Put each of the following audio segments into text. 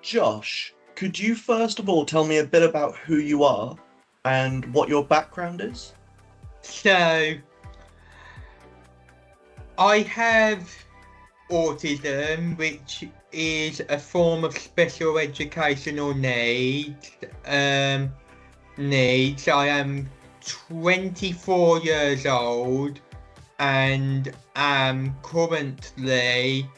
Josh, could you first of all tell me a bit about who you are and what your background is? So, I have autism, which is a form of special educational needs. I am 24 years old and am currently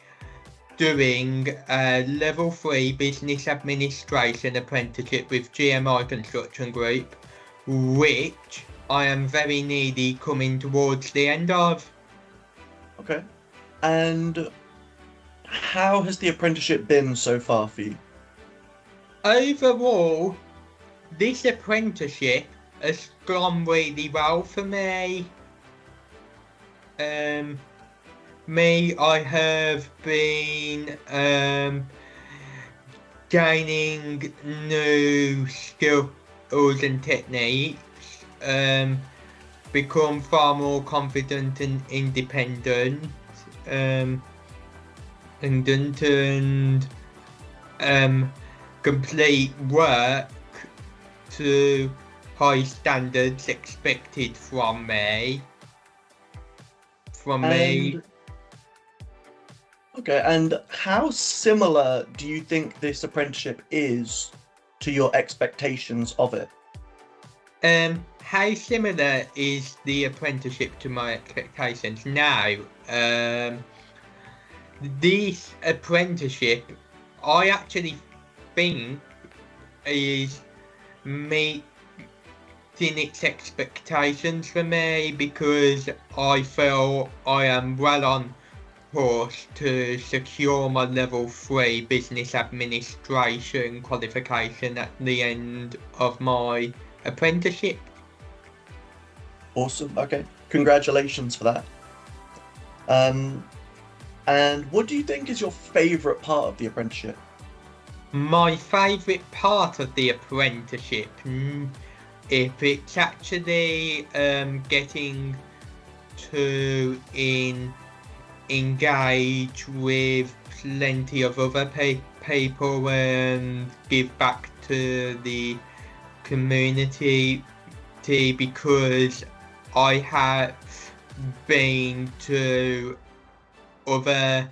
doing a level 3 Business Administration Apprenticeship with GMI Construction Group, which I am very nearly coming towards the end of. Okay. And how has the apprenticeship been so far for you? Overall, this apprenticeship has gone really well for me. I have been gaining new skills and techniques, become far more confident and independent, and complete work to high standards expected from me. Okay, and how similar do you think this apprenticeship is to your expectations of it? How similar is the apprenticeship to my expectations? Now, this apprenticeship, I actually think is meeting its expectations for me, because I feel I am well on course to secure my level 3 business administration qualification at the end of my apprenticeship. Awesome. Okay. Congratulations for that. And what do you think is your favorite part of the apprenticeship? My favourite part of the apprenticeship, if it's actually getting to engage with plenty of other people and give back to the community, because I have been to other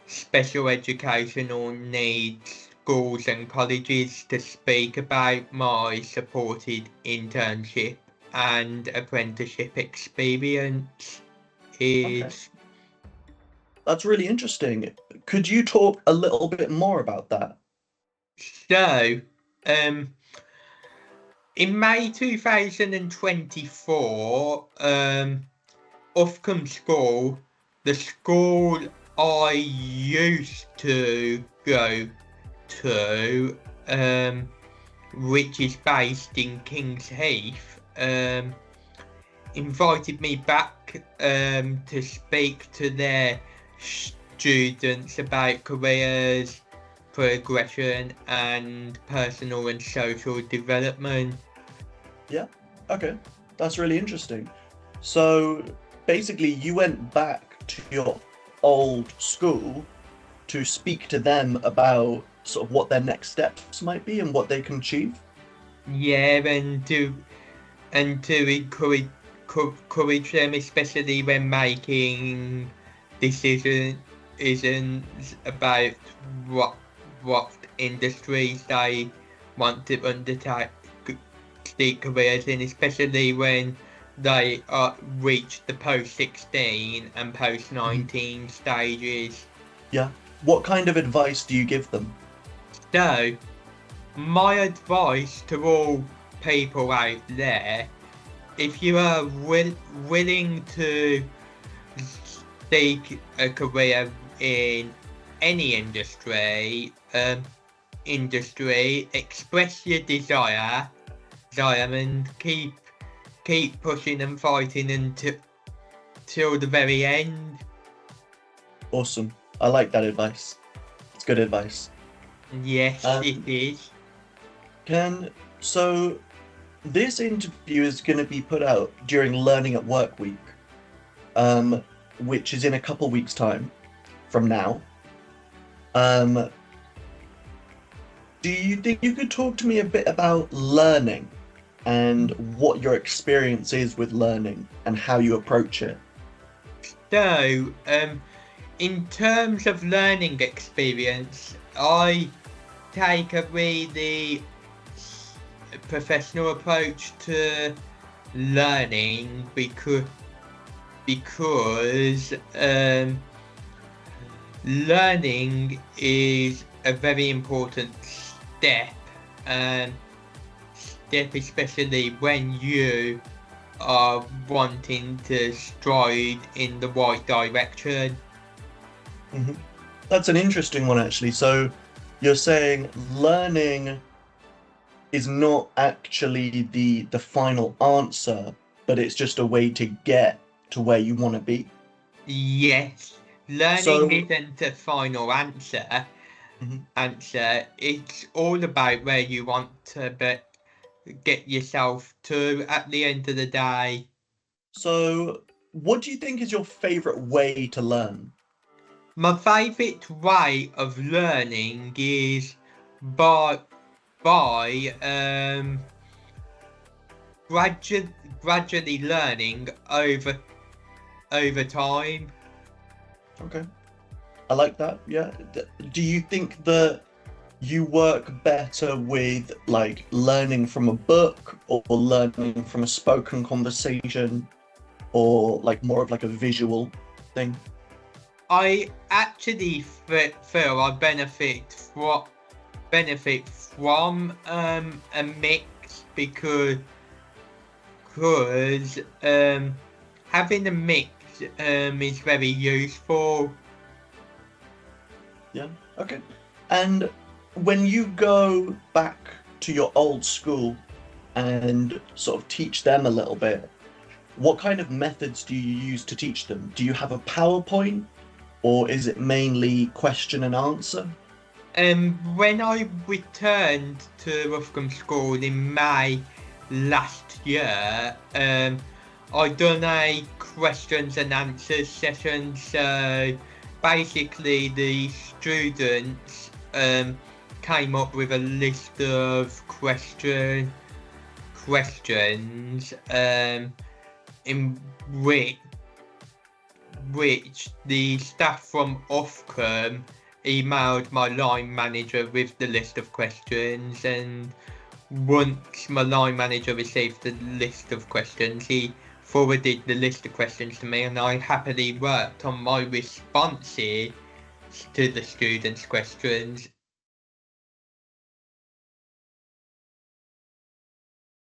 special educational needs schools and colleges to speak about my supported internship and apprenticeship experience. Okay. That's really interesting. Could you talk a little bit more about that? So, in May 2024, Ufcombe School, the school I used to go to, which is based in King's Heath, invited me back to speak to their students about careers, progression and personal and social development. Yeah, okay. That's really interesting. So basically you went back to your old school to speak to them about sort of what their next steps might be and what they can achieve? Yeah, and to encourage them, especially when making decisions about what industries they want to undertake the careers in, especially when they reach the post-16 and post-19 stages. Yeah. What kind of advice do you give them? So, my advice to all people out there, if you are willing to seek a career in any industry, express your desire and keep pushing and fighting until the very end. Awesome. I like that advice. It's good advice. Yes, it is. So this interview is going to be put out during Learning at Work Week, which is in a couple weeks' time from now. Do you think you could talk to me a bit about learning and what your experience is with learning and how you approach it? So, in terms of learning experience, I take a really professional approach to learning because learning is a very important um, step, especially when you are wanting to stride in the right direction. Hmm. That's an interesting one, actually. So you're saying learning is not actually the final answer, but it's just a way to get to where you want to be. Yes, learning So, isn't a final answer. mhm. It's all about where you want to get yourself to at the end of the day. So what do you think is your favorite way to learn? My favourite way of learning is by by gradu- gradually learning over time. Okay, I like that. Yeah. Do you think that you work better with like learning from a book or learning from a spoken conversation or like more of like a visual thing? I actually feel I benefit from a mix because having a mix is very useful. Yeah. Okay. And when you go back to your old school and sort of teach them a little bit, what kind of methods do you use to teach them? Do you have a PowerPoint or is it mainly question and answer? When I returned to Rufcombe School in May last year, I done a questions and answers session. So basically, the students came up with a list of questions in which the staff from Ofcom emailed my line manager with the list of questions, and once my line manager received the list of questions, he forwarded the list of questions to me, and I happily worked on my responses to the students' questions